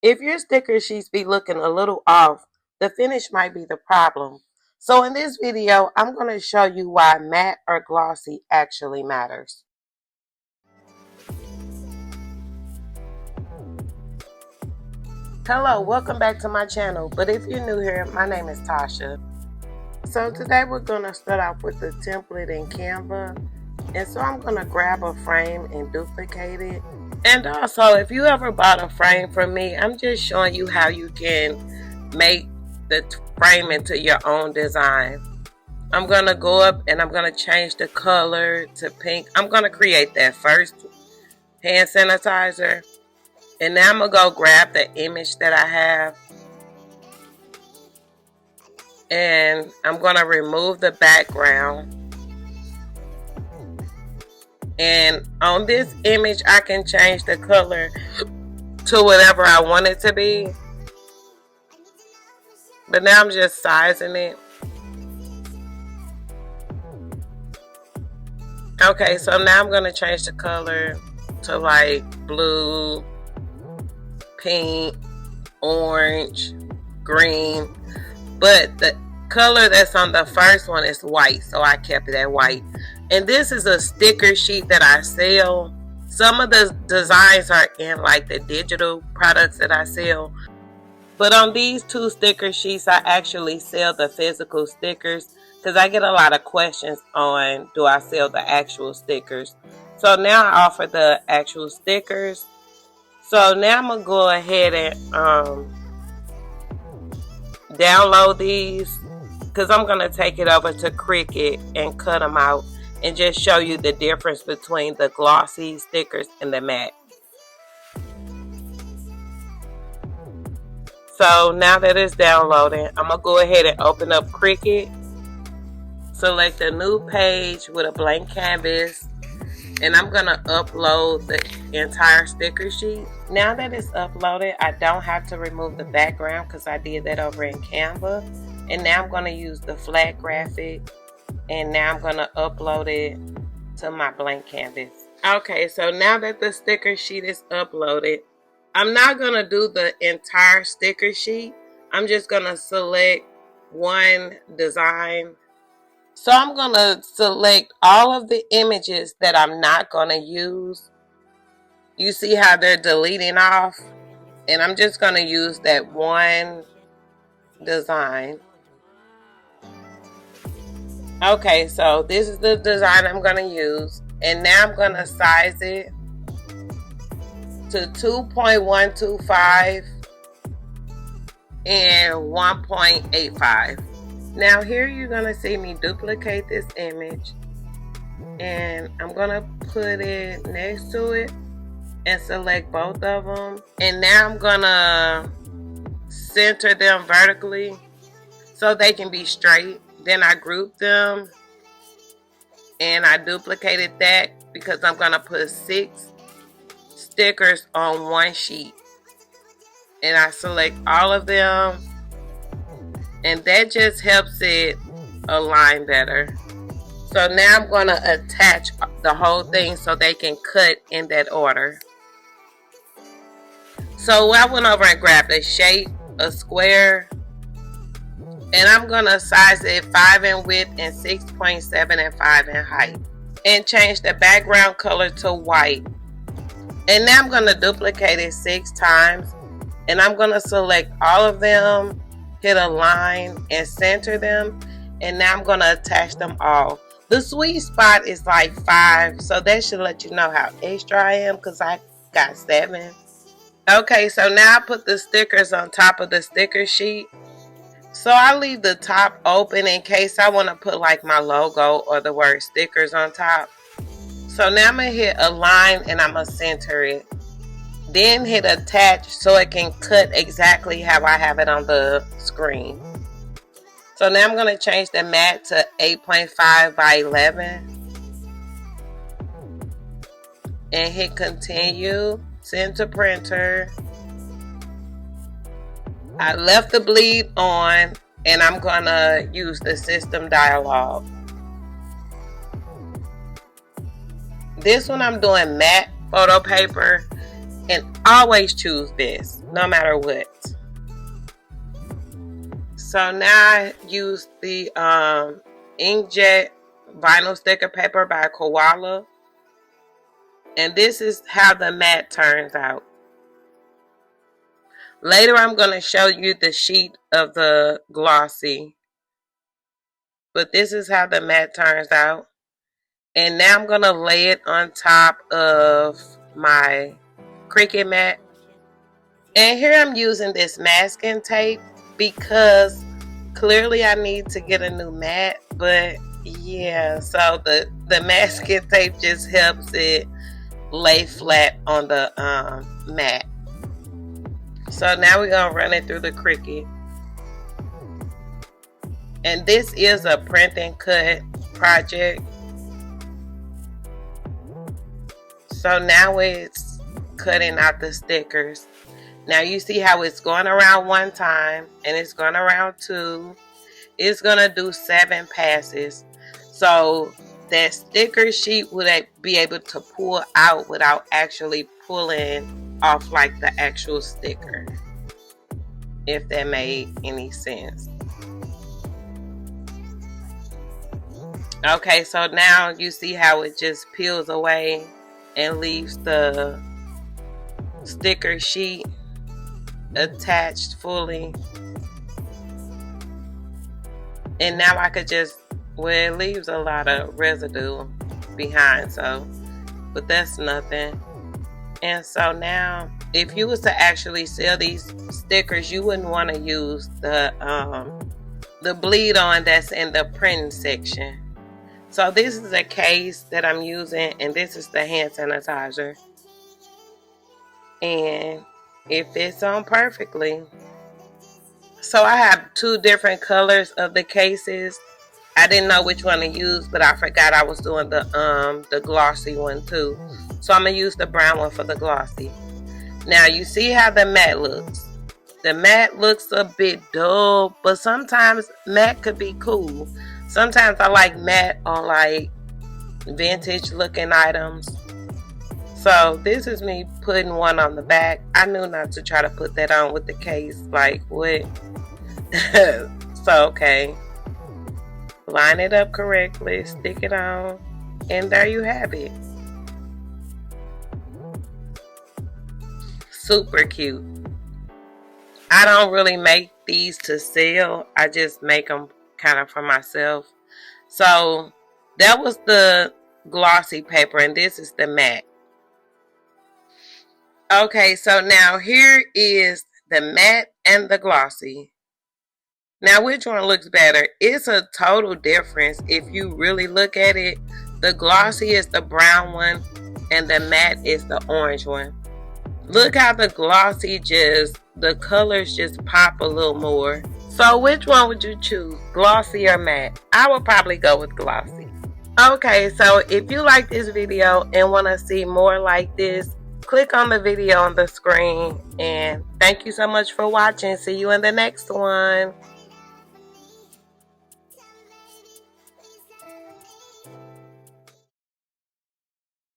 If your sticker sheets be looking a little off, the finish might be the problem. So in this video, I'm going to show you why matte or glossy actually matters. Hello, welcome back to my channel, but if you're new here, my name is Tasha. So today we're going to start off with the template in Canva, and so I'm going to grab a frame and duplicate it. And also, if you ever bought a frame from me, I'm just showing you how you can make the frame into your own design. I'm going to go up and I'm going to change the color to pink. I'm going to create that first hand sanitizer. And now I'm going to go grab the image that I have. And I'm going to remove the background. And on this image, I can change the color to whatever I want it to be. But now I'm just sizing it. Okay, so now I'm going to change the color to like blue, pink, orange, green. But the color that's on the first one is white, so I kept it at white. And this is a sticker sheet that I sell. Some of the designs are in like the digital products that I sell. But on these two sticker sheets, I actually sell the physical stickers because I get a lot of questions on, do I sell the actual stickers? So now I offer the actual stickers. So now I'm going to go ahead and download these because I'm going to take it over to Cricut and cut them out and just show you the difference between the glossy stickers and the matte. So now that it's downloading, I'm going to go ahead and open up Cricut. Select a new page with a blank canvas. And I'm going to upload the entire sticker sheet. Now that it's uploaded, I don't have to remove the background because I did that over in Canva. And now I'm going to use the flat graphic. And now I'm going to upload it to my blank canvas. Okay, so now that the sticker sheet is uploaded, I'm not going to do the entire sticker sheet. I'm just going to select one design. So I'm going to select all of the images that I'm not going to use. You see how they're deleting off? And I'm just going to use that one design. Okay, so this is the design I'm going to use. And now I'm going to size it to 2.125 and 1.85. Now here you're going to see me duplicate this image, and I'm going to put it next to it and select both of them. And now I'm going to center them vertically so they can be straight. Then I group them and I duplicated that because I'm going to put 6 stickers on one sheet. And I select all of them. And that just helps it align better. So now I'm going to attach the whole thing so they can cut in that order. So I went over and grabbed a shape, a square. And I'm going to size it 5 in width and 6.7 and 5 in height. And change the background color to white. And now I'm going to duplicate it 6 times. And I'm going to select all of them. Hit a line and center them, and now I'm going to attach them all. The sweet spot is like 5, so that should let you know how extra I am because I got 7. Okay, so now I put the stickers on top of the sticker sheet. So I leave the top open in case I want to put like my logo or the word stickers on top. So now I'm going to hit align and I'm going to center it. Then hit attach so it can cut exactly how I have it on the screen. So now I'm going to change the matte to 8.5 by 11. And hit continue. Send to printer. I left the bleed on and I'm going to use the system dialog. This one I'm doing matte photo paper. And always choose this, no matter what. So now I use the inkjet vinyl sticker paper by Koala. And this is how the mat turns out. Later I'm going to show you the sheet of the Glossy. But this is how the mat turns out. And now I'm going to lay it on top of my Cricut mat. And here I'm using this masking tape because clearly I need to get a new mat. But yeah, so the masking tape just helps it lay flat on the mat. So now we're going to run it through the Cricut. And this is a print and cut project. So now it's cutting out the stickers. Now you see how it's going around one time and it's going around two. It's going to do 7 passes. So that sticker sheet would be able to pull out without actually pulling off like the actual sticker. If that made any sense. Okay, so now you see how it just peels away and leaves the sticker sheet attached fully. And now I could just, well, it leaves a lot of residue behind, so, but that's nothing. And so now, if you was to actually sell these stickers, you wouldn't want to use the bleed on that's in the printing section. So this is a case that I'm using, and this is the hand sanitizer. And it fits on perfectly. So I have 2 different colors of the cases. I didn't know which one to use, but I forgot I was doing the glossy one too. So I'm going to use the brown one for the glossy. Now you see how the matte looks. The matte looks a bit dull, but sometimes matte could be cool. Sometimes I like matte on like vintage looking items. So this is me putting one on the back. I knew not to try to put that on with the case. Like what? So okay. Line it up correctly. Stick it on. And there you have it. Super cute. I don't really make these to sell. I just make them kind of for myself. So that was the glossy paper, and this is the matte. Okay, so now here is the matte and the glossy. Now which one looks better? It's a total difference if you really look at it. The glossy is the brown one and the matte is the orange one. Look how the glossy the colors just pop a little more. So which one would you choose, glossy or matte? I would probably go with glossy. Okay, so if you like this video and want to see more like this, click on the video on the screen. And thank you so much for watching. See you in the next one.